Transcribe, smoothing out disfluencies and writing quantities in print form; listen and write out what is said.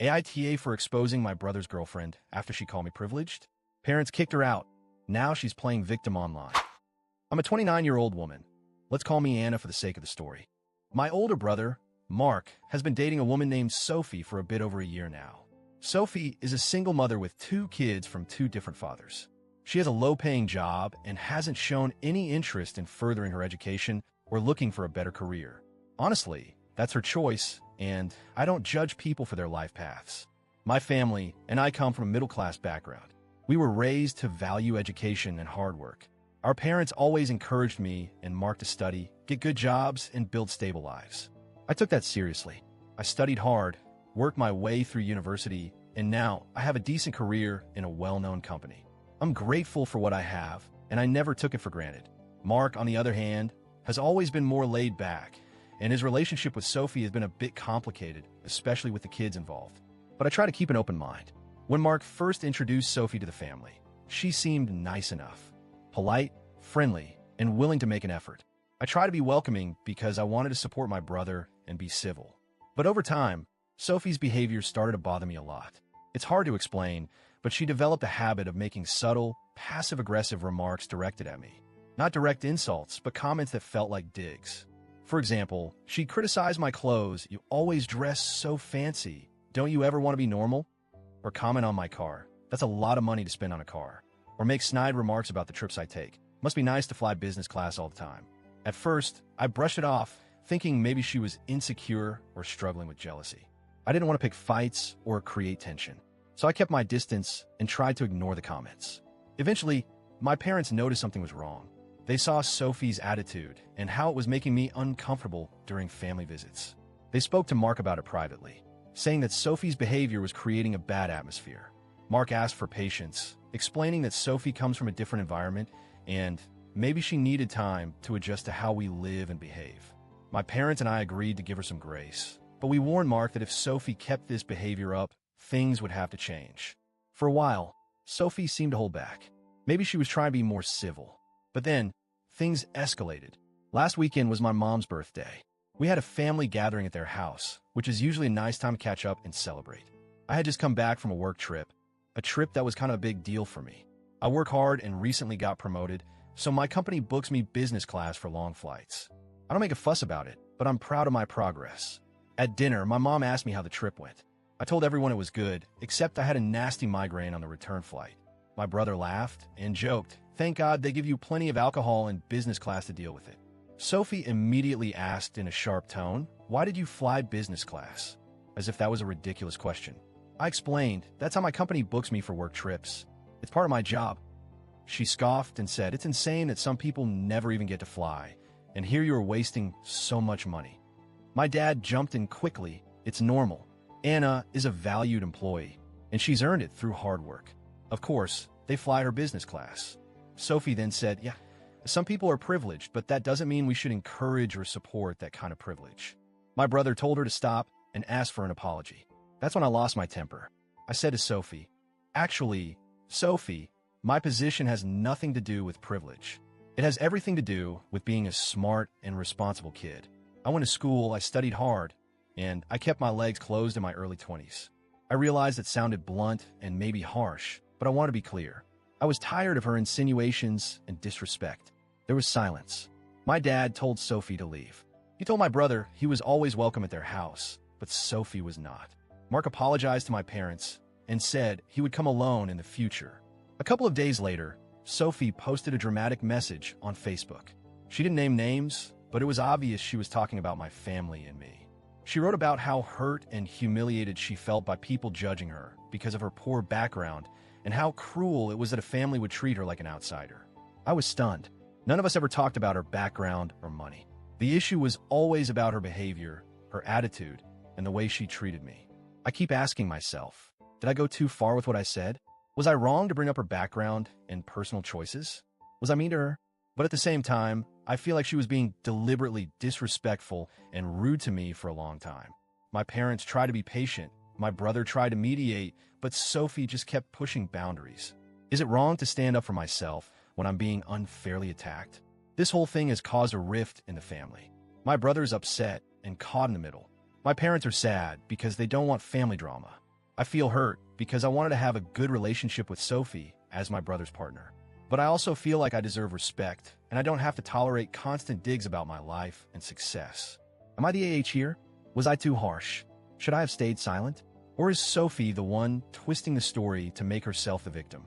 AITA for exposing my brother's girlfriend after she called me privileged. Parents kicked her out. Now she's playing victim online. I'm a 29-year-old woman. Let's call me Anna for the sake of the story. My older brother, Mark, has been dating a woman named Sophie for a bit over a year now. Sophie is a single mother with 2 kids from 2 different fathers. She has a low-paying job and hasn't shown any interest in furthering her education or looking for a better career. Honestly, that's her choice, and I don't judge people for their life paths. My family and I come from a middle-class background. We were raised to value education and hard work. Our parents always encouraged me and Mark to study, get good jobs, and build stable lives. I took that seriously. I studied hard, worked my way through university, and now I have a decent career in a well-known company. I'm grateful for what I have, and I never took it for granted. Mark, on the other hand, has always been more laid back, and his relationship with Sophie has been a bit complicated, especially with the kids involved. But I try to keep an open mind. When Mark first introduced Sophie to the family, she seemed nice enough, polite, friendly, and willing to make an effort. I try to be welcoming because I wanted to support my brother and be civil. But over time, Sophie's behavior started to bother me a lot. It's hard to explain, but she developed a habit of making subtle, passive-aggressive remarks directed at me. Not direct insults, but comments that felt like digs. For example, she criticized my clothes. "You always dress so fancy. Don't you ever want to be normal?" Or comment on my car. "That's a lot of money to spend on a car." Or make snide remarks about the trips I take. "Must be nice to fly business class all the time." At first, I brushed it off, thinking maybe she was insecure or struggling with jealousy. I didn't want to pick fights or create tension, so I kept my distance and tried to ignore the comments. Eventually, my parents noticed something was wrong. They saw Sophie's attitude and how it was making me uncomfortable during family visits. They spoke to Mark about it privately, saying that Sophie's behavior was creating a bad atmosphere. Mark asked for patience, explaining that Sophie comes from a different environment and maybe she needed time to adjust to how we live and behave. My parents and I agreed to give her some grace, but we warned Mark that if Sophie kept this behavior up, things would have to change. For a while, Sophie seemed to hold back. Maybe she was trying to be more civil. But then, things escalated. Last weekend was my mom's birthday. We had a family gathering at their house, which is usually a nice time to catch up and celebrate. I had just come back from a work trip, a trip that was kind of a big deal for me. I work hard and recently got promoted, so my company books me business class for long flights. I don't make a fuss about it, but I'm proud of my progress. At dinner, my mom asked me how the trip went. I told everyone it was good, except I had a nasty migraine on the return flight. My brother laughed and joked, "Thank God they give you plenty of alcohol in business class to deal with it." Sophie immediately asked in a sharp tone, "Why did you fly business class?" As if that was a ridiculous question. I explained, "That's how my company books me for work trips. It's part of my job." She scoffed and said, "It's insane that some people never even get to fly, and here you are wasting so much money." My dad jumped in quickly. "It's normal. Anna is a valued employee, and she's earned it through hard work. Of course, they fly her business class." Sophie then said, "Yeah, some people are privileged, but that doesn't mean we should encourage or support that kind of privilege." My brother told her to stop and asked for an apology. That's when I lost my temper. I said to Sophie, "Actually, Sophie, my position has nothing to do with privilege. It has everything to do with being a smart and responsible kid. I went to school, I studied hard, and I kept my legs closed in my early 20s. I realized it sounded blunt and maybe harsh, but I want to be clear. I was tired of her insinuations and disrespect." There was silence. My dad told Sophie to leave. He told my brother he was always welcome at their house, but Sophie was not. Mark apologized to my parents and said he would come alone in the future. A couple of days later, Sophie posted a dramatic message on Facebook. She didn't name names, but it was obvious she was talking about my family and me. She wrote about how hurt and humiliated she felt by people judging her because of her poor background and how cruel it was that a family would treat her like an outsider. I was stunned. None of us ever talked about her background or money. The issue was always about her behavior, her attitude, and the way she treated me. I keep asking myself, did I go too far with what I said? Was I wrong to bring up her background and personal choices? Was I mean to her? But at the same time, I feel like she was being deliberately disrespectful and rude to me for a long time. My parents tried to be patient. My brother tried to mediate, but Sophie just kept pushing boundaries. Is it wrong to stand up for myself when I'm being unfairly attacked? This whole thing has caused a rift in the family. My brother is upset and caught in the middle. My parents are sad because they don't want family drama. I feel hurt because I wanted to have a good relationship with Sophie as my brother's partner. But I also feel like I deserve respect, and I don't have to tolerate constant digs about my life and success. Am I the AH here? Was I too harsh? Should I have stayed silent? Or is Sophie the one twisting the story to make herself the victim?